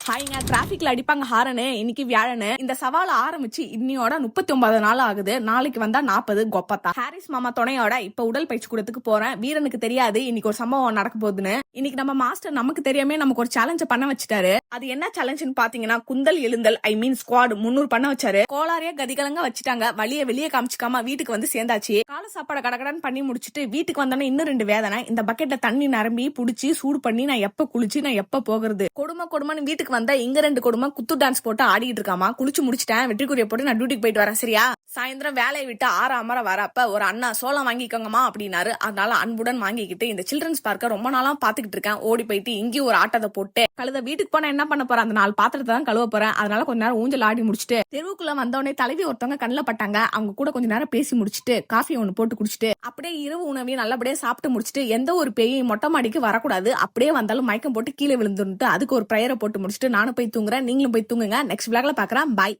ஹாய்ங்க, டிராபிக்ல அடிப்பாங்க ஹாரனு. இன்னைக்கு வியாழனு. இந்த சவால ஆரம்பிச்சு இன்னியோட 39 நாள் ஆகுது. நாளைக்கு வந்தா 40 கொப்பத்தா. ஹாரிஸ் மாமா துணையோட இப்ப உடல் பயிற்சி கூடத்துக்கு போறேன். வீரனுக்கு தெரியாது இன்னைக்கு ஒரு சம்பவம் நடக்க போகுதுன்னு. இன்னைக்கு நம்ம மாஸ்டர் நமக்கு தெரியாம நமக்கு ஒரு சேலஞ்ச பண்ண வச்சுட்டாரு. அது என்ன சேலஞ்சுன்னு பாத்தீங்கன்னா குந்தல் எழுந்தல் ஸ்குவாட் 300 பண்ண வச்சாரு. கோளாரியா கதிகலங்க வச்சுட்டாங்க. வழிய வெளியே காமிச்சுக்காம வீட்டுக்கு வந்து சேர்ந்தாச்சு. கால சாப்பாடு கடகடன்னு பண்ணி முடிச்சுட்டு வீட்டுக்கு வந்தோன்னே இன்னும் 2 வேதனை. இந்த பக்கெட்ல தண்ணி நிரம்பி புடிச்சு சூடு பண்ணி நான் எப்ப குளிச்சு நான் எப்ப போகிறது. கொடுமைன்னு வீட்டுக்கு வந்தா இங்க 2 கொடுமை குத்து டான்ஸ் போட்டு ஆடிட்டு இருக்காமா. குளிச்சு முடிச்சிட்டேன், வெற்றிக்குரிய போட்டு நான் டியூட்டிக்கு போயிட்டு வரேன். சரியா? சாயந்தரம் வேலையை விட்டு 6 அமர வரப்ப ஒரு அண்ணா சோளம் வாங்கிக்கோங்கம்மா அப்படின்னாரு. அதனால அன்புடன் வாங்கிக்கிட்டு இந்த சில்ட்ரன்ஸ் பார்க்க ரொம்ப நாளா பாத்துக்கிட்டு இருக்கேன். ஓடி போயிட்டு இங்கேயும் ஒரு ஆட்டத்தை போட்டு கழுத வீட்டுக்கு போனா என்ன பண்ண போறேன், அந்த 4 பாத்திரத்தை தான் கழுவ போறேன். அதனால கொஞ்ச நேரம் ஊஞ்சல் ஆடி முடிச்சுட்டு தெருவுக்குள்ள வந்தோடனே தலைவி ஒருத்தவங்க கண்ணில் பட்டாங்க. அவங்க கூட கொஞ்ச நேரம் பேசி முடிச்சுட்டு காஃபி ஒண்ணு போட்டு குடிச்சிட்டு அப்படியே இரவு உணவையும் நல்லபடியா சாப்பிட்டு முடிச்சுட்டு எந்த ஒரு பேயும் மொட்டை மாடிக்கு வரக்கூடாது, அப்படியே வந்தாலும் மயக்கம் போட்டு கீழே விழுந்துட்டு அதுக்கு ஒரு ப்ரேயரை போட்டு முடிச்சுட்டு நானும் போய் தூங்குறேன். நீங்களும் போய் தூங்குங்க. நெக்ஸ்ட் விளாக்ல பாக்குறேன். பாய்.